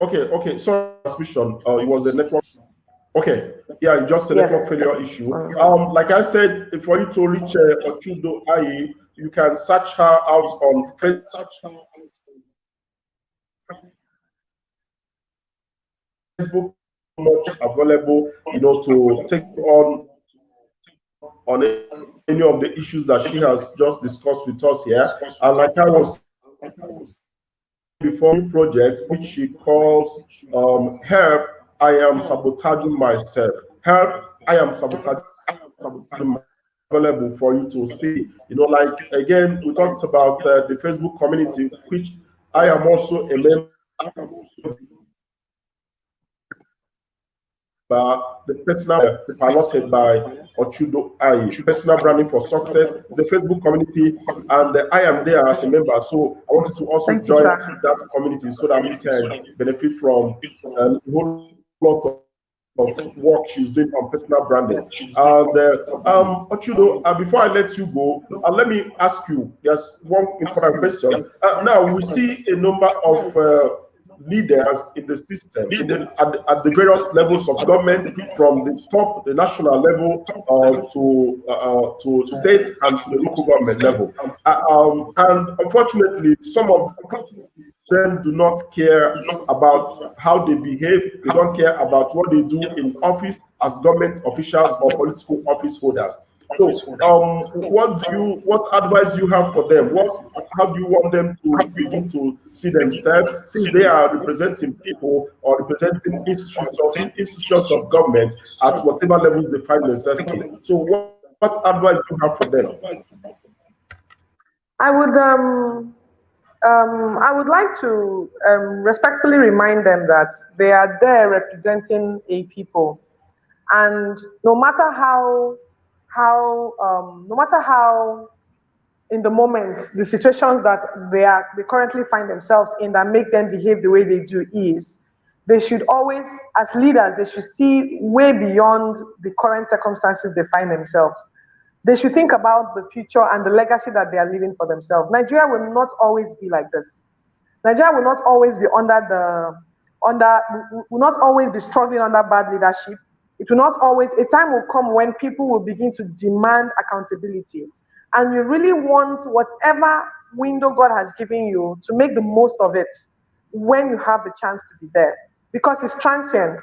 Okay, okay. Sorry, transmission. It was a network. Okay, yeah, it's just a network Yes. failure issue. Mm. Like I said, for you to reach Ochudo Ayi, you can search her out on Facebook. Much available, to take on any of the issues that she has just discussed with us here. And like I was before, project which she calls "Help! I am sabotaging myself." Help! I am sabotaging available for you to see. Like again, we talked about the Facebook community, which I am also a member. The personal piloted by Ochudo Ayi, personal branding for success. It's a Facebook community, and I am there as a member. So I wanted to also Thank you, join sir. that community so that we can benefit from a whole lot of work she's doing on personal branding. And Ochudo, before I let you go, let me ask you just one important question. Now we see a number of leaders in the system, at the various levels of government, from the top, the national level, to state and to the local government level. And unfortunately, some of them do not care about how they behave. They don't care about what they do in office as government officials or political office holders. So, what advice do you have for them? How do you want them to begin to see themselves, since they are representing people or representing institutions of government at whatever levels they find themselves in? So, what advice do you have for them? I would I would like to respectfully remind them that they are there representing a people, and no matter how in the moment the situations that they currently find themselves in that make them behave the way they do is, they should always, as leaders, they should see way beyond the current circumstances they find themselves. They should think about the future and the legacy that they are leaving for themselves. Nigeria will not always be like this. Nigeria will not always be under will not always be struggling under bad leadership. It will not always, a time will come when people will begin to demand accountability. And you really want whatever window God has given you to make the most of it when you have the chance to be there. Because it's transient.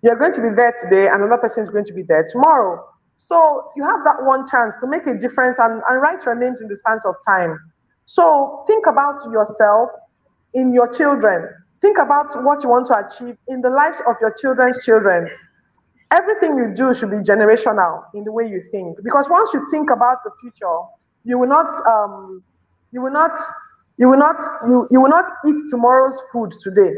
You're going to be there today, and another person is going to be there tomorrow. So you have that one chance to make a difference and write your names in the sands of time. So think about yourself, in your children. Think about what you want to achieve in the lives of your children's children. Everything you do should be generational in the way you think. Because once you think about the future, you will not you will not you will not eat tomorrow's food today.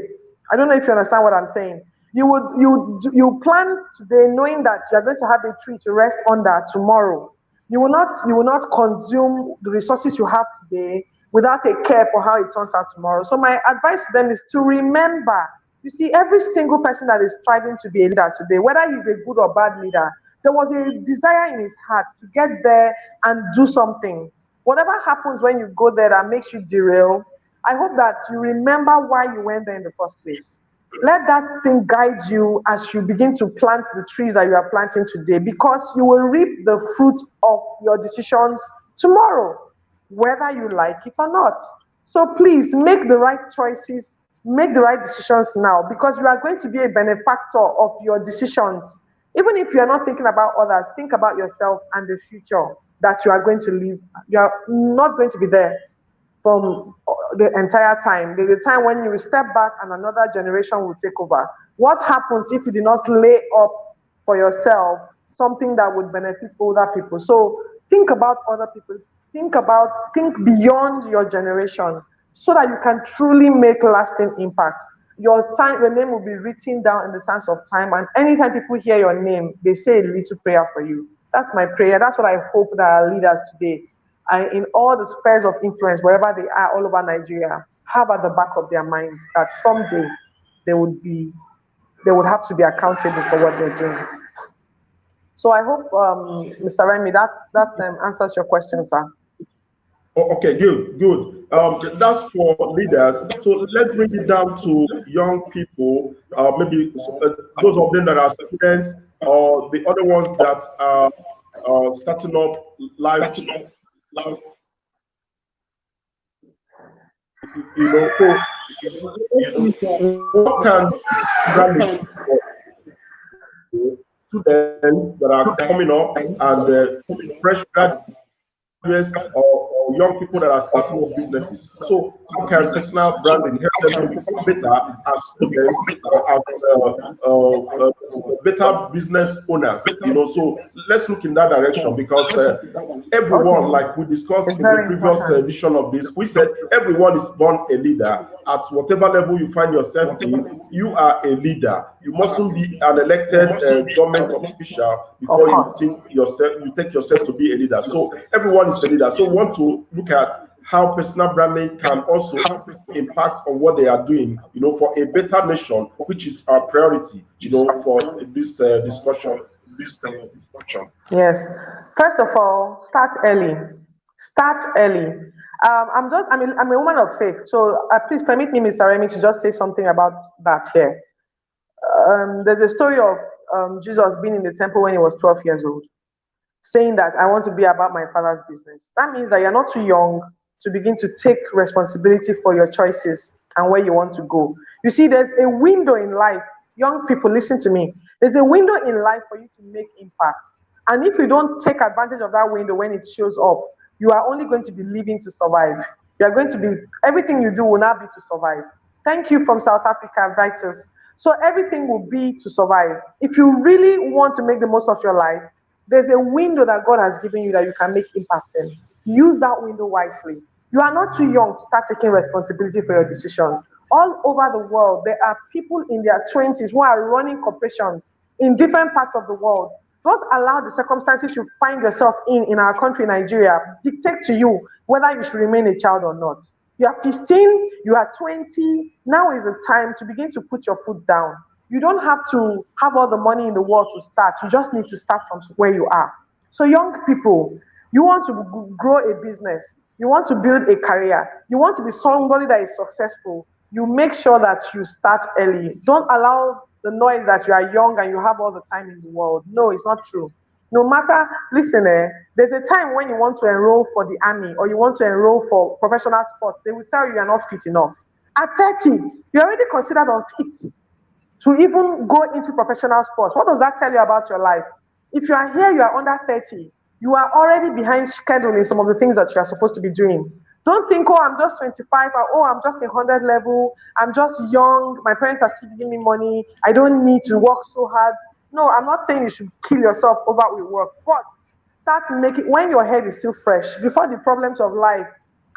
I don't know if you understand what I'm saying. You plant today knowing that you are going to have a tree to rest under tomorrow. You will not consume the resources you have today without a care for how it turns out tomorrow. So my advice to them is to remember. You see, every single person that is striving to be a leader today, whether he's a good or bad leader, there was a desire in his heart to get there and do something. Whatever happens when you go there that makes you derail, I hope that you remember why you went there in the first place. Let that thing guide you as you begin to plant the trees that you are planting today, because you will reap the fruit of your decisions tomorrow, whether you like it or not. So please make the right choices, make the right decisions now, because you are going to be a benefactor of your decisions. Even if you are not thinking about others, think about yourself and the future that you are going to live. You are not going to be there from the entire time. There's a time when you will step back and another generation will take over. What happens if you do not lay up for yourself something that would benefit older people? So think about other people. Think beyond your generation so that you can truly make lasting impact. your name will be written down in the sands of time. And anytime people hear your name, they say a little prayer for you. That's my prayer. That's what I hope that our leaders today, and in all the spheres of influence, wherever they are all over Nigeria, have at the back of their minds that someday they would have to be accountable for what they're doing. So I hope, Mr. Remy, that answers your question, sir. Okay, good. That's for leaders. So let's bring it down to young people, maybe those of them that are students or the other ones that are starting up life. So what can branding students that are coming up and fresh graduates or young people that are starting up businesses? So how can personal branding help them to become better as students or as better business owners? So let's look in that direction, because everyone, like we discussed in the previous edition of this, we said everyone is born a leader. At whatever level you find yourself in, you are a leader. You mustn't be an elected government official before you take yourself to be a leader. So everyone is a leader. So we want to look at how personal branding can also impact on what they are doing, for a better nation, which is our priority, for this discussion. Yes. First of all, start early. Start early. I'm a woman of faith, so please permit me, Mr. Remy, to just say something about that here. There's a story of Jesus being in the temple when he was 12 years old, saying that I want to be about my father's business. That means that you're not too young to begin to take responsibility for your choices and where you want to go. You see, there's a window in life. Young people, listen to me. There's a window in life for you to make impact. And if you don't take advantage of that window when it shows up, you are only going to be living to survive. You are going to be, everything you do will not be to survive. Thank you from South Africa, Vitus. So everything will be to survive. If you really want to make the most of your life, there's a window that God has given you that you can make impact in. Use that window wisely. You are not too young to start taking responsibility for your decisions. All over the world, there are people in their 20s who are running corporations in different parts of the world. Don't allow the circumstances you find yourself in our country, Nigeria, dictate to you whether you should remain a child or not. You are 15, you are 20, now is the time to begin to put your foot down. You don't have to have all the money in the world to start. You just need to start from where you are. So young people, you want to grow a business, you want to build a career, you want to be somebody that is successful, you make sure that you start early. Don't allow the noise that you are young and you have all the time in the world. No, it's not true. No matter, listen, there's a time when you want to enroll for the army or you want to enroll for professional sports, they will tell you are not fit enough. At 30, you're already considered unfit to even go into professional sports. What does that tell you about your life? If you are here, you are under 30, you are already behind schedule in some of the things that you are supposed to be doing. Don't think, oh, I'm just 25, or oh, I'm just 100 level, I'm just young, my parents are still giving me money, I don't need to work so hard. No, I'm not saying you should kill yourself over with work, but start making, when your head is still fresh, before the problems of life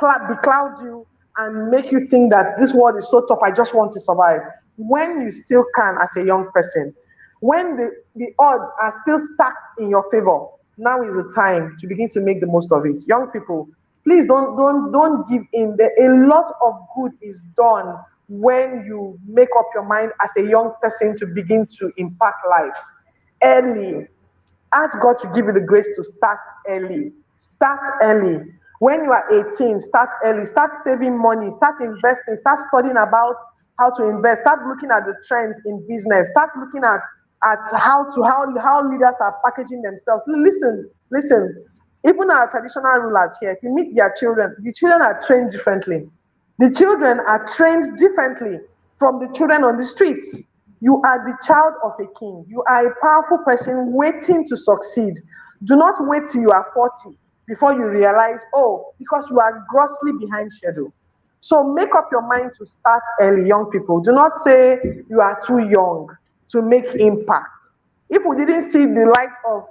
becloud you and make you think that this world is so tough, I just want to survive. When you still can as a young person, when the odds are still stacked in your favor, now is the time to begin to make the most of it. Young people, please don't give in. A lot of good is done when you make up your mind as a young person to begin to impact lives early. Ask God to give you the grace to start early. Start early. When you are 18, start early. Start saving money. Start investing. Start studying about how to invest. Start looking at the trends in business. Start looking at how leaders are packaging themselves. Listen. Even our traditional rulers here, if you meet their children, the children are trained differently. The children are trained differently from the children on the streets. You are the child of a king. You are a powerful person waiting to succeed. Do not wait till you are 40 before you realize, oh, because you are grossly behind schedule. So make up your mind to start early, young people. Do not say you are too young to make impact. If we didn't see the likes of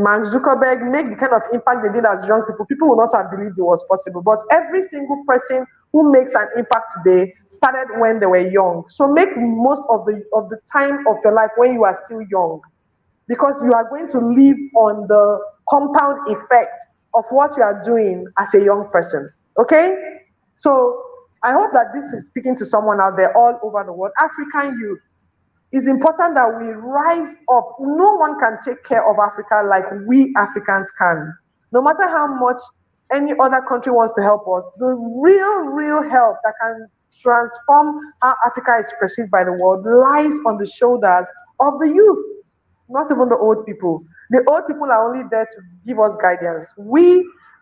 Mark Zuckerberg make the kind of impact they did as young people, people would not have believed it was possible. But every single person who makes an impact today started when they were young. So make most of the time of your life when you are still young, because you are going to live on the compound effect of what you are doing as a young person. Okay? So I hope that this is speaking to someone out there all over the world. African youth, it's important that we rise up. No one can take care of Africa like we Africans can. No matter how much any other country wants to help us, the real help that can transform how Africa is perceived by the world lies on the shoulders of the youth, not even the old people. The old people are only there to give us guidance. We,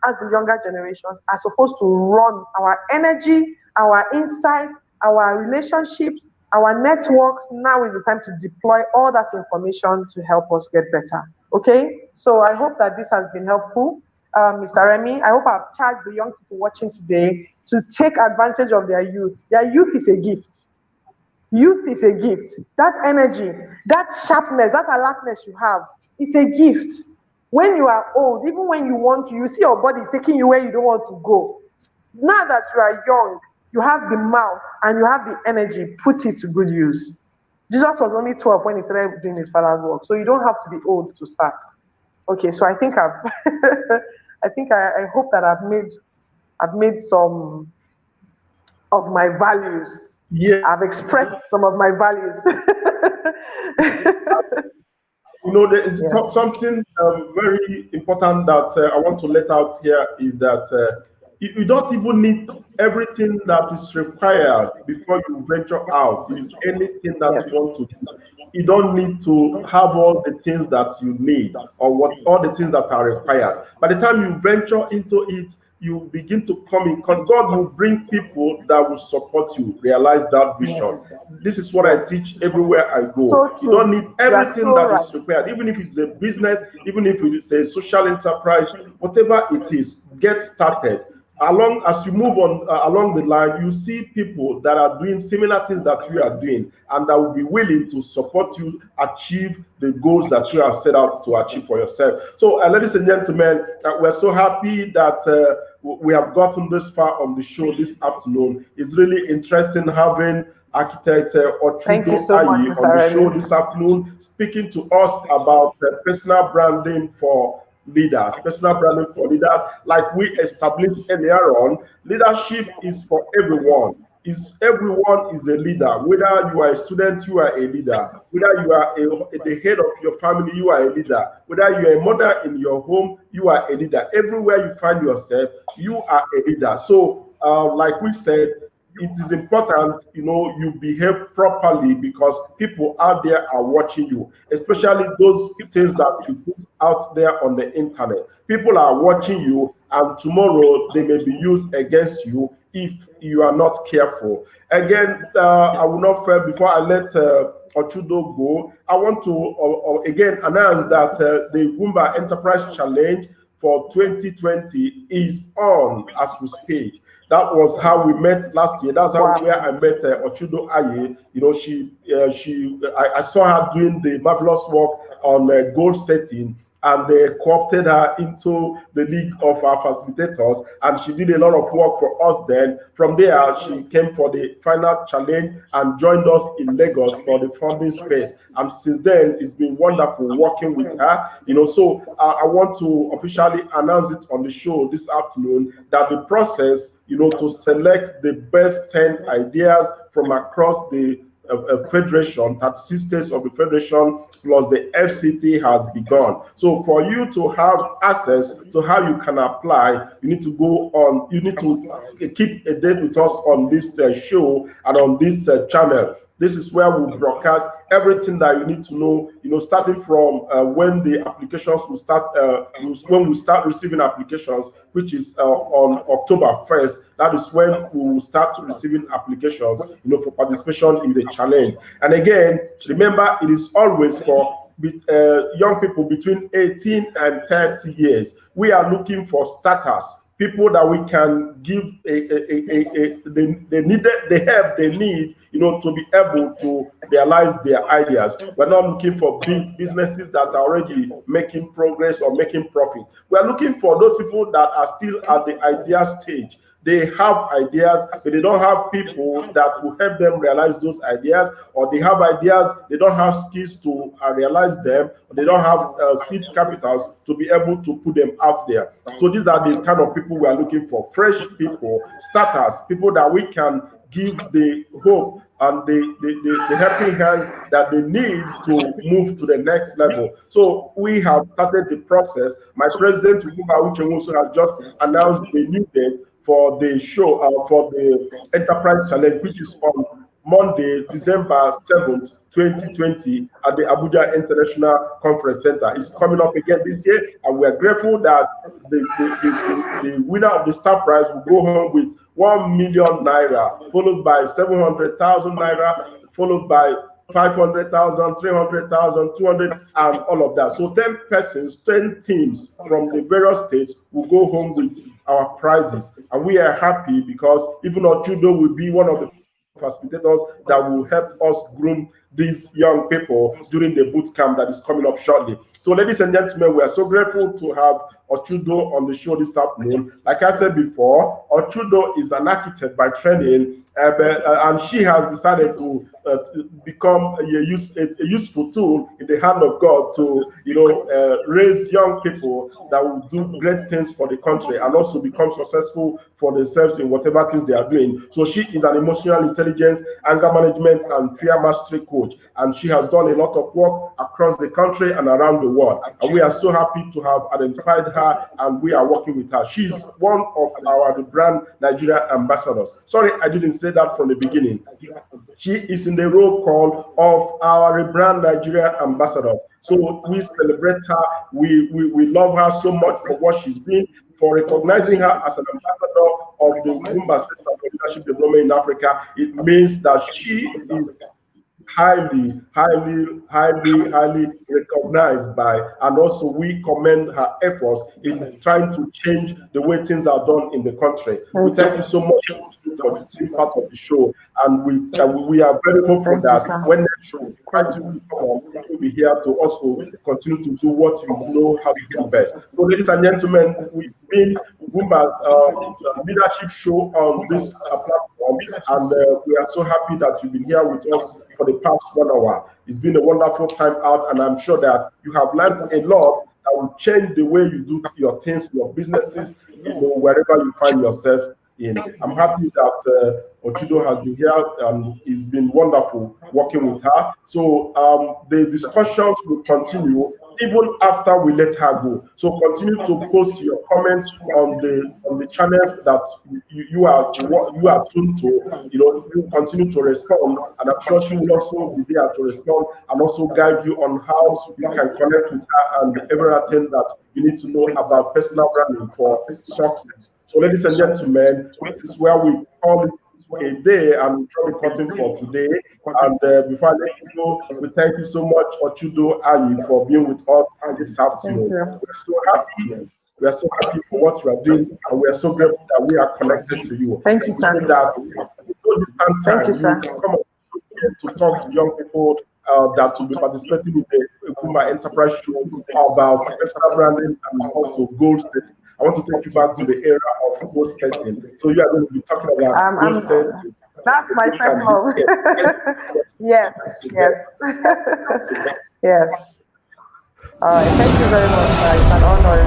as the younger generations, are supposed to run our energy, our insights, our relationships, our networks. Now is the time to deploy all that information to help us get better. Okay? So I hope that this has been helpful. Mr. Remy, I hope I've charged the young people watching today to take advantage of their youth. Their youth is a gift. Youth is a gift. That energy, that sharpness, that alertness you have is a gift. When you are old, even when you want to, you see your body taking you where you don't want to go. Now that you are young, you have the mouth and you have the energy, put it to good use. Jesus was only 12 when he started doing his father's work, so you don't have to be old to start. Okay, so I think I've I hope that I've made some of my values. Yeah. I've expressed some of my values. There is something very important that I want to let out here is that you don't even need everything that is required before you venture out in anything that you want to do. You don't need to have all the things that you need or all the things that are required. By the time you venture into it, you begin to come in. God will bring people that will support you realize that vision. Yes. This is what I teach everywhere I go. So you don't need everything that right. is required, even if it's a business, even if it is a social enterprise, whatever it is, get started. As you move on along the line, you see people that are doing similar things that you are doing, and that will be willing to support you achieve the goals that you have set out to achieve for yourself. So, ladies and gentlemen, we're so happy that we have gotten this far on the show this afternoon. It's really interesting having Architect Ochudo Ayi on the show this afternoon, speaking to us about personal branding for leaders, personal branding for leaders. Like we established earlier on, leadership is for everyone. Everyone is a leader. Whether you are a student, you are a leader. Whether you are the head of your family, you are a leader. Whether you are a mother in your home, you are a leader. Everywhere you find yourself, you are a leader. So, like we said, it is important, you behave properly because people out there are watching you, especially those things that you put out there on the internet. People are watching you, and tomorrow they may be used against you if you are not careful. Again, I will not fail before I let Ochudo go. I want to again announce that the Ugwumba Enterprise Challenge for 2020 is on as we speak. That was how we met last year. That's where I met Ochudo Ayi. I saw her doing the marvelous work on goal setting, and they co-opted her into the league of our facilitators, and she did a lot of work for us then. From there, she came for the final challenge and joined us in Lagos for the funding space. And since then, it's been wonderful working with her. So I want to officially announce it on the show this afternoon that the process, to select the best 10 ideas from across the federation, 36 states of the federation plus the FCT has begun. So for you to have access to how you can apply, you need to go on, you need to keep a date with us on this show and on this channel. This is where we broadcast everything that you need to know, starting from when the applications will start, when we start receiving applications, which is on October 1st. That is when we will start receiving applications, for participation in the challenge. And again, remember, it is always for young people between 18 and 30 years. We are looking for starters, people that we can give the help they need, to be able to realize their ideas. We're not looking for big businesses that are already making progress or making profit. We're looking for those people that are still at the idea stage, They have ideas, but they don't have people that will help them realize those ideas, or they have ideas, they don't have skills to realize them, or they don't have seed capitals to be able to put them out there. So these are the kind of people we are looking for: fresh people, starters, people that we can give the hope and the helping hands that they need to move to the next level. So we have started the process. My president, Ugwumba has just announced a new date for the show, for the Enterprise Challenge, which is on Monday, December 7th, 2020, at the Abuja International Conference Center. It's coming up again this year, and we are grateful that the winner of the star prize will go home with 1 million naira, followed by 700,000 naira, followed by 500,000, 300,000, 200, and all of that. So 10 persons, 10 teams from the various states will go home with our prizes. And we are happy because even Ochudo will be one of the facilitators that will help us groom these young people during the boot camp that is coming up shortly. So, ladies and gentlemen, we are so grateful to have Ochudo on the show this afternoon. Like I said before, Ochudo is an architect by training, and she has decided to become a useful tool in the hand of God to, raise young people that will do great things for the country and also become successful for themselves in whatever things they are doing. So she is an emotional intelligence, anger management, and fear mastery coach, and she has done a lot of work across the country and around the world. And we are so happy to have identified her, and we are working with her. She's one of our brand Nigeria ambassadors. Sorry, I didn't say that from the beginning. She is in the role call of our brand Nigeria ambassadors. So we celebrate her. We love her so much for what she's doing, for recognizing her as an ambassador of the Ugwumba Center for Leadership Development in Africa. It means that she is highly recognized by, and also we commend her efforts in trying to change the way things are done in the country. We thank you so much for being part of the show, and we are very hopeful that when next show we try to come on, we'll be here to also continue to do what you know how to do best. So, ladies and gentlemen, it's been Ugwumba's leadership show on this platform, and we are so happy that you've been here with us for the past 1 hour. It's been a wonderful time out, and I'm sure that you have learned a lot that will change the way you do your things, your businesses, wherever you find yourself in. I'm happy that Ochudo has been here, and it's been wonderful working with her. So the discussions will continue even after we let her go. So continue to post your comments on the channels that you are tuned to. You continue to respond, and I'm sure she will also be there to respond and also guide you on how you can connect with her and everything that you need to know about personal branding for success. So, ladies and gentlemen, this is where we call it a day, and we'll try to continue for today. And before I let you go, we thank you so much, Ochudo Ayi, for being with us this afternoon. We're so happy. We are so happy for what you are doing, and we are so grateful that we are connected to you. Thank you, sir. Thank you, sir. You come to talk to young people that will be participating in the Ugwumba Enterprise show about personal branding and also goal setting. I want to take you back to the era of goal setting. So you are going to be talking about goal setting. That's my first home. Yes. Yes. All right. Thank you very much, sir. It's an honor.